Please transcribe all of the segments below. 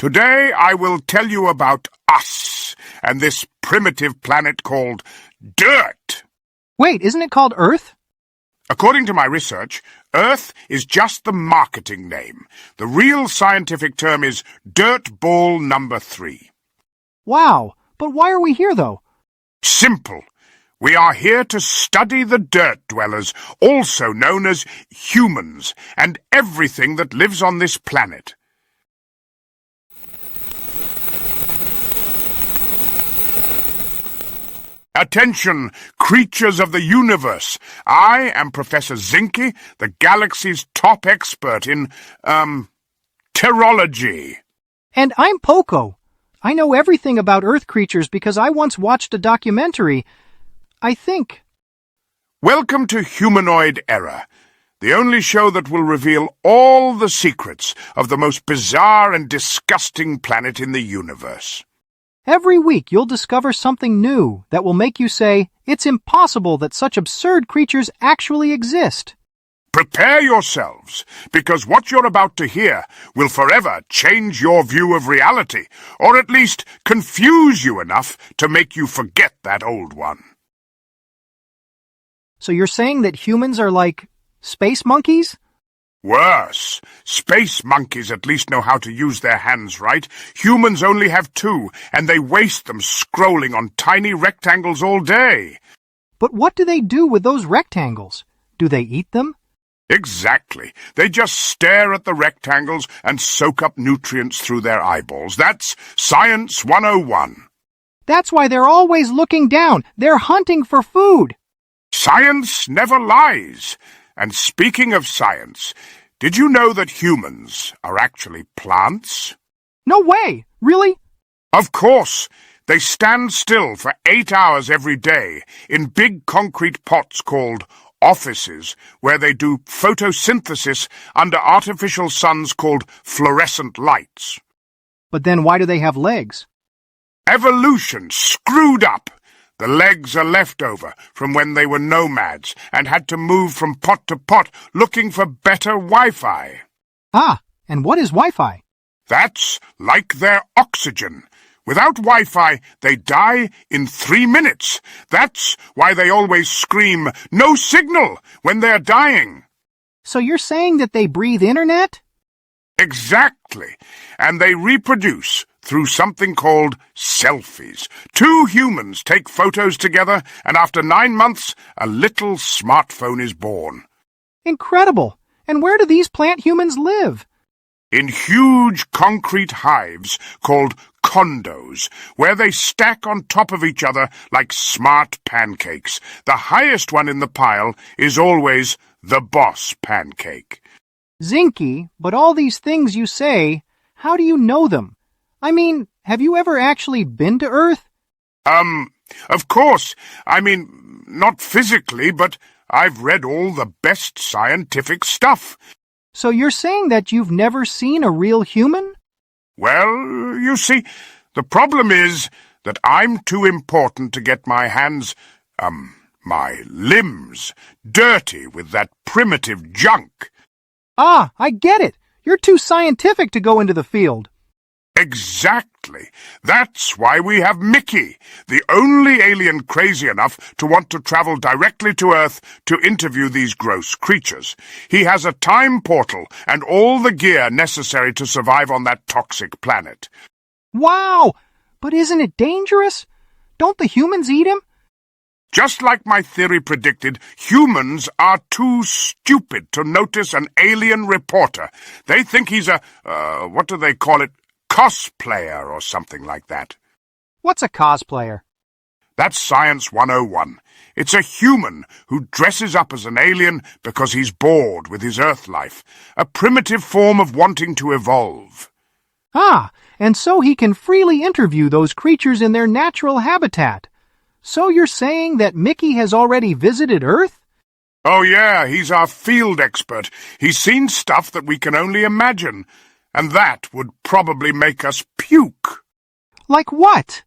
Today I will tell you about us and this primitive planet called Dirt. Wait, isn't it called Earth? According to my research, Earth is just the marketing name. The real scientific term is Dirt Ball number 3. Wow, but why are we here, though? Simple. We are here to study the dirt dwellers, also known as humans, and everything that lives on this planet. Attention, creatures of the universe. I am Professor Zinke, the galaxy's top expert in, terrology. And I'm Poco. I know everything about Earth creatures because I once watched a documentary. I think. Welcome to Humanoid Era, the only show that will reveal all the secrets of the most bizarre and disgusting planet in the universe. Every week you'll discover something new that will make you say, it's impossible that such absurd creatures actually exist. Prepare yourselves, because what you're about to hear will forever change your view of reality, or at least confuse you enough to make you forget that old one. So you're saying that humans are like space monkeys? Worse. Space monkeys at least know how to use their hands right. Humans only have 2, and they waste them scrolling on tiny rectangles all day. But what do they do with those rectangles? Do they eat them? Exactly. They just stare at the rectangles and soak up nutrients through their eyeballs. That's Science 101. That's why they're always looking down. They're hunting for food. Science never lies. And speaking of science, did you know that humans are actually plants? No way! Really? Of course. They stand still for 8 hours every day in big concrete pots called offices, where they do photosynthesis under artificial suns called fluorescent lights. But then why do they have legs? Evolution screwed up. The legs are left over from when they were nomads and had to move from pot to pot looking for better Wi-Fi. Ah, and what is Wi-Fi? That's like their oxygen. Without Wi-Fi, they die in 3 minutes. That's why they always scream, "No signal," when they're dying. So you're saying that they breathe internet? Exactly. And they reproduce through something called selfies. 2 humans take photos together, and after 9 months, a little smartphone is born. Incredible! And where do these plant humans live? In huge concrete hives called condos, where they stack on top of each other like smart pancakes. The highest one in the pile is always the boss pancake. Zinke, but all these things you say, how do you know them? I mean, have you ever actually been to Earth? Of course. I mean, not physically, but I've read all the best scientific stuff. So you're saying that you've never seen a real human? Well, you see, the problem is that I'm too important to get my hands, my limbs, dirty with that primitive junk. Ah, I get it. You're too scientific to go into the field. Exactly. That's why we have Mickey, the only alien crazy enough to want to travel directly to Earth to interview these gross creatures. He has a time portal and all the gear necessary to survive on that toxic planet. Wow! But isn't it dangerous? Don't the humans eat him? Just like my theory predicted, humans are too stupid to notice an alien reporter. They think he's a, what do they call it? Cosplayer or something like that. What's a cosplayer? That's Science 101. It's a human who dresses up as an alien because he's bored with his Earth life, a primitive form of wanting to evolve. Ah, and so he can freely interview those creatures in their natural habitat. So you're saying that Mickey has already visited Earth? Oh yeah, he's our field expert. He's seen stuff that we can only imagine. And that would probably make us puke. Like what?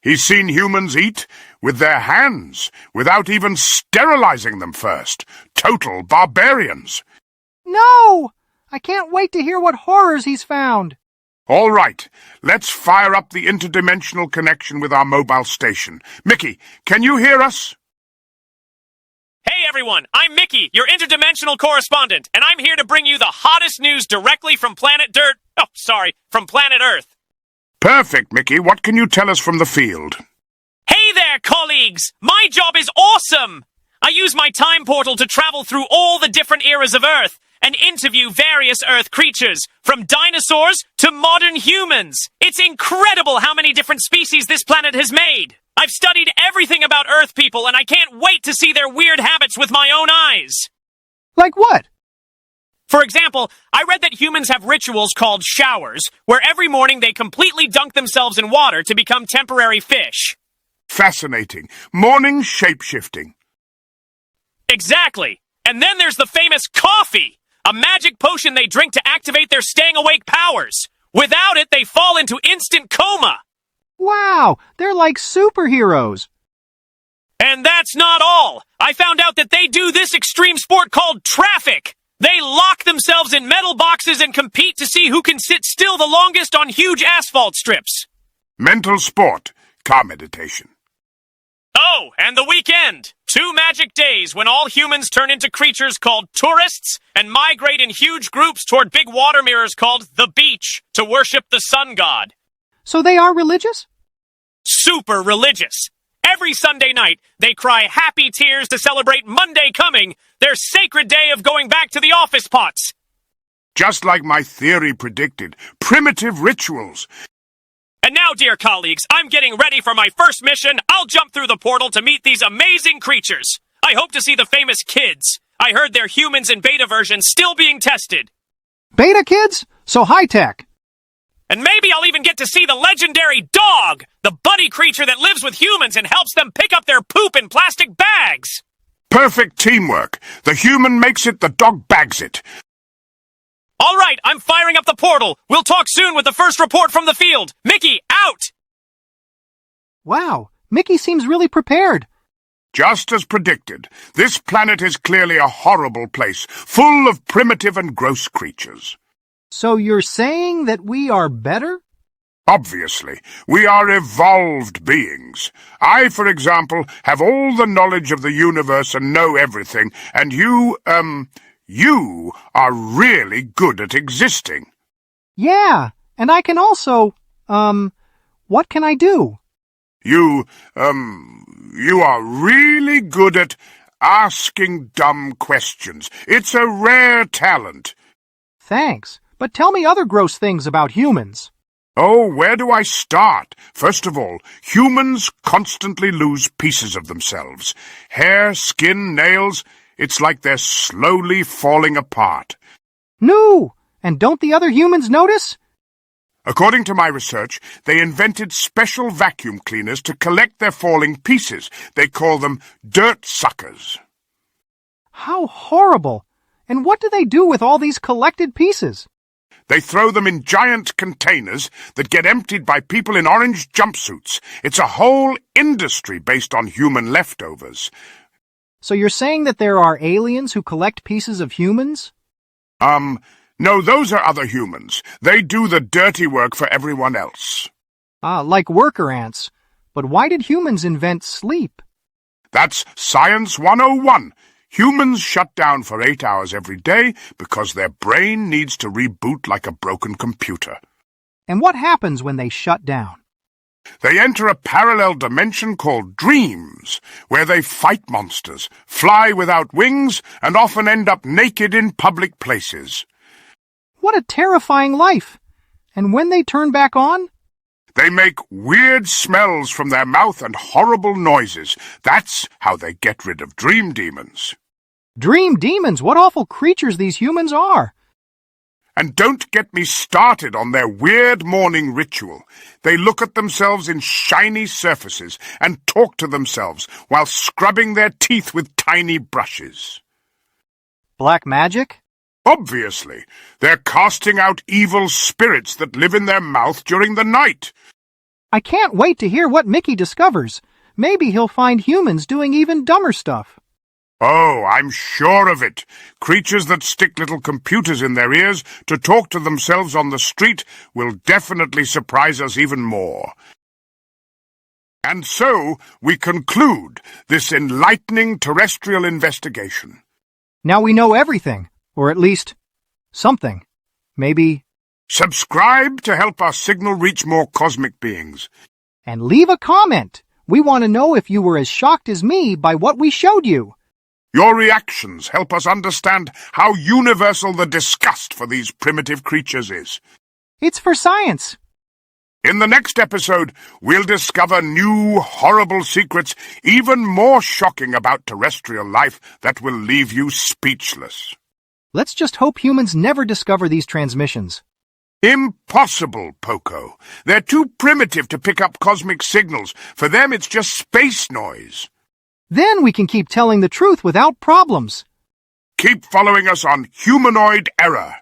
He's seen humans eat with their hands, without even sterilizing them first. Total barbarians. No! I can't wait to hear what horrors he's found. All right, let's fire up the interdimensional connection with our mobile station. Mickey, can you hear us? Hey everyone, I'm Mickey, your interdimensional correspondent, and I'm here to bring you the hottest news directly from planet Earth. Perfect, Mickey. What can you tell us from the field? Hey there, colleagues! My job is awesome! I use my time portal to travel through all the different eras of Earth and interview various Earth creatures, from dinosaurs to modern humans. It's incredible how many different species this planet has made. I've studied everything about Earth people, and I can't wait to see their weird habits with my own eyes. Like what? For example, I read that humans have rituals called showers, where every morning they completely dunk themselves in water to become temporary fish. Fascinating. Morning shape-shifting. Exactly. And then there's the famous coffee, a magic potion they drink to activate their staying awake powers. Without it, they fall into instant coma. Wow, they're like superheroes. And that's not all. I found out that they do this extreme sport called traffic. They lock themselves in metal boxes and compete to see who can sit still the longest on huge asphalt strips. Mental sport. Car meditation. Oh, and the weekend. 2 magic days when all humans turn into creatures called tourists and migrate in huge groups toward big water mirrors called the beach to worship the sun god. So they are religious? Super religious. Every Sunday night, they cry happy tears to celebrate Monday coming, their sacred day of going back to the office pots. Just like my theory predicted. Primitive rituals. And now, dear colleagues, I'm getting ready for my first mission. I'll jump through the portal to meet these amazing creatures. I hope to see the famous kids. I heard they're humans in beta versions still being tested. Beta kids? So high-tech. And maybe I'll even get to see the legendary dog, the buddy creature that lives with humans and helps them pick up their poop in plastic bags. Perfect teamwork. The human makes it, the dog bags it. All right, I'm firing up the portal. We'll talk soon with the first report from the field. Mickey, out! Wow, Mickey seems really prepared. Just as predicted, this planet is clearly a horrible place, full of primitive and gross creatures. So you're saying that we are better? Obviously, we are evolved beings. I, for example, have all the knowledge of the universe and know everything, and you are really good at existing. Yeah, and I can also, what can I do? You are really good at asking dumb questions. It's a rare talent. Thanks, but tell me other gross things about humans. Oh, where do I start? First of all, humans constantly lose pieces of themselves. Hair, skin, nails. It's like they're slowly falling apart. No! And don't the other humans notice? According to my research, they invented special vacuum cleaners to collect their falling pieces. They call them dirt suckers. How horrible! And what do they do with all these collected pieces? They throw them in giant containers that get emptied by people in orange jumpsuits. It's a whole industry based on human leftovers. So you're saying that there are aliens who collect pieces of humans? No, those are other humans. They do the dirty work for everyone else. Like worker ants. But why did humans invent sleep? That's Science 101. Humans shut down for 8 hours every day because their brain needs to reboot like a broken computer. And what happens when they shut down? They enter a parallel dimension called dreams, where they fight monsters, fly without wings, and often end up naked in public places. What a terrifying life! And when they turn back on? They make weird smells from their mouth and horrible noises. That's how they get rid of dream demons. Dream demons? What awful creatures these humans are! And don't get me started on their weird morning ritual. They look at themselves in shiny surfaces and talk to themselves while scrubbing their teeth with tiny brushes. Black magic? Obviously, they're casting out evil spirits that live in their mouth during the night. I can't wait to hear what Mickey discovers. Maybe he'll find humans doing even dumber stuff. Oh, I'm sure of it. Creatures that stick little computers in their ears to talk to themselves on the street will definitely surprise us even more. And so we conclude this enlightening terrestrial investigation. Now we know everything, or at least something. Maybe. Subscribe to help our signal reach more cosmic beings. And leave a comment. We want to know if you were as shocked as me by what we showed you. Your reactions help us understand how universal the disgust for these primitive creatures is. It's for science. In the next episode, we'll discover new, horrible secrets, even more shocking about terrestrial life, that will leave you speechless. Let's just hope humans never discover these transmissions. Impossible, Poco. They're too primitive to pick up cosmic signals. For them, it's just space noise. Then we can keep telling the truth without problems. Keep following us on Humanoid Error.